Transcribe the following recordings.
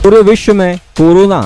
पूरे विश्व में कोरोना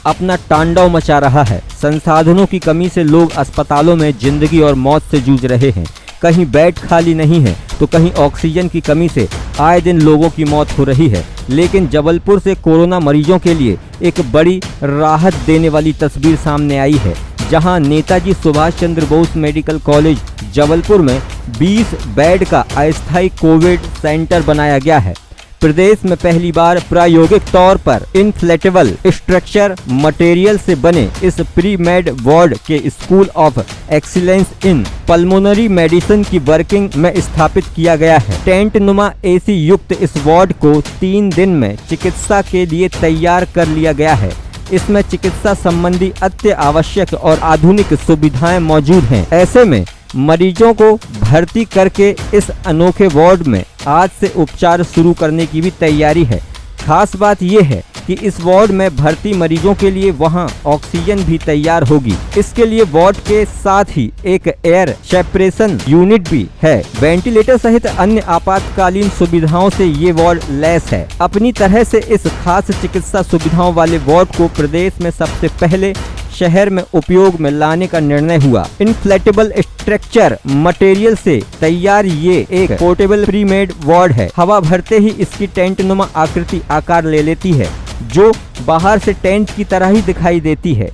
अपना तांडव मचा रहा है। संसाधनों की कमी से लोग अस्पतालों में जिंदगी और मौत से जूझ रहे हैं। कहीं बेड खाली नहीं है तो कहीं ऑक्सीजन की कमी से आए दिन लोगों की मौत हो रही है। लेकिन जबलपुर से कोरोना मरीजों के लिए एक बड़ी राहत देने वाली तस्वीर सामने आई है, जहां नेताजी सुभाष चंद्र बोस मेडिकल कॉलेज जबलपुर में 20 बेड का अस्थायी कोविड सेंटर बनाया गया है। प्रदेश में पहली बार प्रायोगिक तौर पर इनफ्लेटेबल स्ट्रक्चर मटेरियल से बने इस प्री मेड वार्ड के school of excellence in pulmonary medicine की वर्किंग में स्थापित किया गया है। टेंट नुमा एसी युक्त इस वार्ड को 3 दिन में चिकित्सा के लिए तैयार कर लिया गया है। इसमें चिकित्सा संबंधी अत्य आवश्यक और आधुनिक सुविधाएं मौजूद हैं। ऐसे में मरीजों को भर्ती करके इस अनोखे वार्ड में आज से उपचार शुरू करने की भी तैयारी है। खास बात यह है कि इस वार्ड में भर्ती मरीजों के लिए वहां ऑक्सीजन भी तैयार होगी। इसके लिए वार्ड के साथ ही एक एयर सेपरेशन यूनिट भी है। वेंटिलेटर सहित अन्य आपातकालीन सुविधाओं से ये वार्ड लैस है। अपनी तरह से इस खास चिकित्सा सुविधाओं वाले वार्ड को प्रदेश में सबसे पहले शहर में उपयोग में लाने का निर्णय हुआ। इनफ्लेटेबल स्ट्रक्चर मटेरियल से तैयार ये एक पोर्टेबल प्री मेड वार्ड है। हवा भरते ही इसकी टेंट नुमा आकृति आकार ले लेती है, जो बाहर से टेंट की तरह ही दिखाई देती है,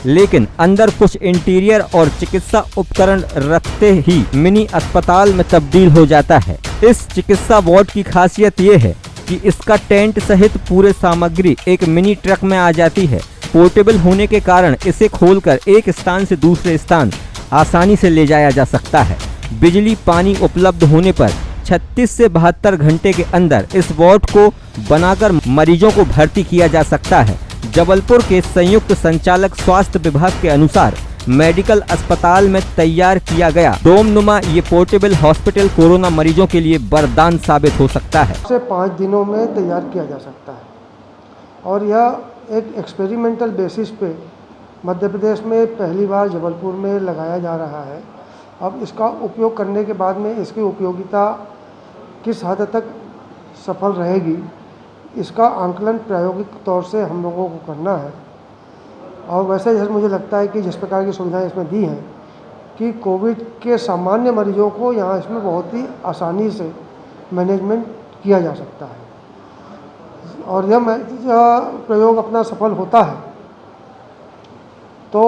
लेकिन अंदर कुछ इंटीरियर और चिकित्सा उपकरण रखते ही मिनी अस्पताल में तब्दील हो जाता है। इस चिकित्सा वार्ड की खासियत ये है कि इसका टेंट सहित पूरे सामग्री एक मिनी ट्रक में आ जाती है। पोर्टेबल होने के कारण इसे खोलकर एक स्थान से दूसरे स्थान आसानी से ले जाया जा सकता है। बिजली पानी उपलब्ध होने पर 36 से 72 घंटे के अंदर इस वार्ड को बनाकर मरीजों को भर्ती किया जा सकता है। जबलपुर के संयुक्त संचालक स्वास्थ्य विभाग के अनुसार मेडिकल अस्पताल में तैयार किया गया डोम नुमा ये पोर्टेबल हॉस्पिटल कोरोना मरीजों के लिए वरदान साबित हो सकता है। 5 दिनों में तैयार किया जा सकता है और यह एक एक्सपेरिमेंटल बेसिस पे मध्य प्रदेश में पहली बार जबलपुर में लगाया जा रहा है। अब इसका उपयोग करने के बाद में इसकी उपयोगिता किस हद तक सफल रहेगी, इसका आंकलन प्रायोगिक तौर से हम लोगों को करना है। और वैसे जैसे मुझे लगता है कि जिस प्रकार की सुविधाएं इसमें दी हैं कि कोविड के सामान्य मरीजों को यहाँ इसमें बहुत ही आसानी से मैनेजमेंट किया जा सकता है। और यह प्रयोग अपना सफल होता है तो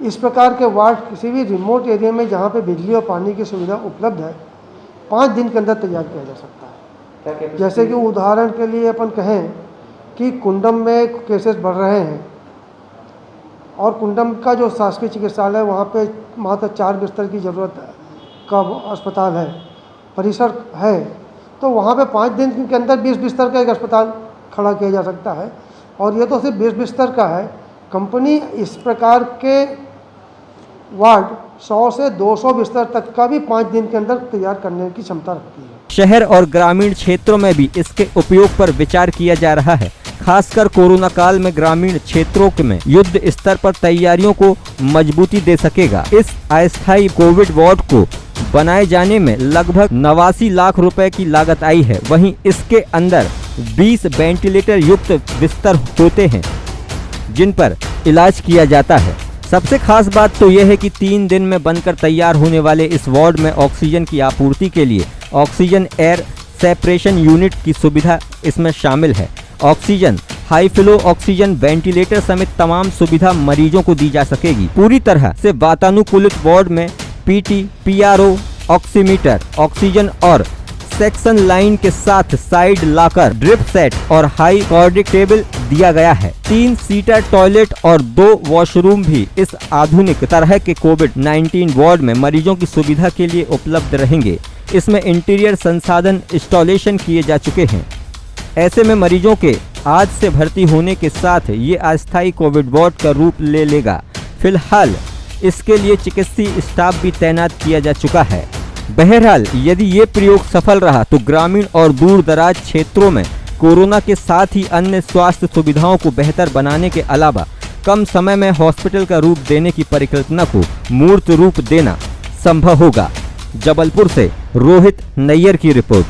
इस प्रकार के वार्ड किसी भी रिमोट एरिया में जहाँ पे बिजली और पानी की सुविधा उपलब्ध है 5 दिन के अंदर तैयार किया जा सकता है। जैसे कि उदाहरण के लिए अपन कहें कि कुंडम में केसेस बढ़ रहे हैं और कुंडम का जो शासकीय चिकित्सालय वहाँ पे मात्र 4 बिस्तर की ज़रूरत का अस्पताल है, परिसर है, तो वहाँ पे 5 दिन के अंदर 20 बिस्तर का एक अस्पताल खड़ा किया जा सकता है। और ये तो सिर्फ 20 बिस्तर का है। कंपनी इस प्रकार के वार्ड 100 से 200 बिस्तर तक का भी 5 दिन के अंदर तैयार करने की क्षमता रखती है। शहर और ग्रामीण क्षेत्रों में भी इसके उपयोग पर विचार किया जा रहा है। खासकर कोरोना काल में ग्रामीण क्षेत्रों में युद्ध स्तर पर तैयारियों को मजबूती दे सकेगा। इस अस्थायी कोविड वार्ड को बनाए जाने में लगभग 89 लाख रुपए की लागत आई है। वहीं इसके अंदर 20 वेंटिलेटर युक्त बिस्तर होते हैं जिन पर इलाज किया जाता है। सबसे खास बात तो यह है कि 3 दिन में बनकर तैयार होने वाले इस वार्ड में ऑक्सीजन की आपूर्ति के लिए ऑक्सीजन एयर सेपरेशन यूनिट की सुविधा इसमें शामिल है। Oxygen, high flow oxygen, ventilator समेत तमाम सुविधा मरीजों को दी जा सकेगी। पूरी तरह से वातानुकूलित वार्ड में पीटी, पीआरओ, ऑक्सीमीटर, ऑक्सीजन और सेक्शन लाइन के साथ साइड लॉकर, ड्रिप सेट और हाई कार्डिक टेबल दिया गया है। 3 सीटर टॉयलेट और 2 वॉशरूम भी इस आधुनिक तरह के कोविड-19 वार्ड में मरीजों की सुविधा के लिए उपलब्ध रहेंगे। इसमें इंटीरियर संसाधन इंस्टॉलेशन किए जा चुके हैं। ऐसे में मरीजों के आज से भर्ती होने के साथ ये अस्थायी कोविड वार्ड का रूप ले लेगा। फिलहाल इसके लिए चिकित्सीय स्टाफ भी तैनात किया जा चुका है। बहरहाल यदि ये प्रयोग सफल रहा तो ग्रामीण और दूर दराज क्षेत्रों में कोरोना के साथ ही अन्य स्वास्थ्य सुविधाओं को बेहतर बनाने के अलावा कम समय में हॉस्पिटल का रूप देने की परिकल्पना को मूर्त रूप देना संभव होगा। जबलपुर से रोहित नैयर की रिपोर्ट।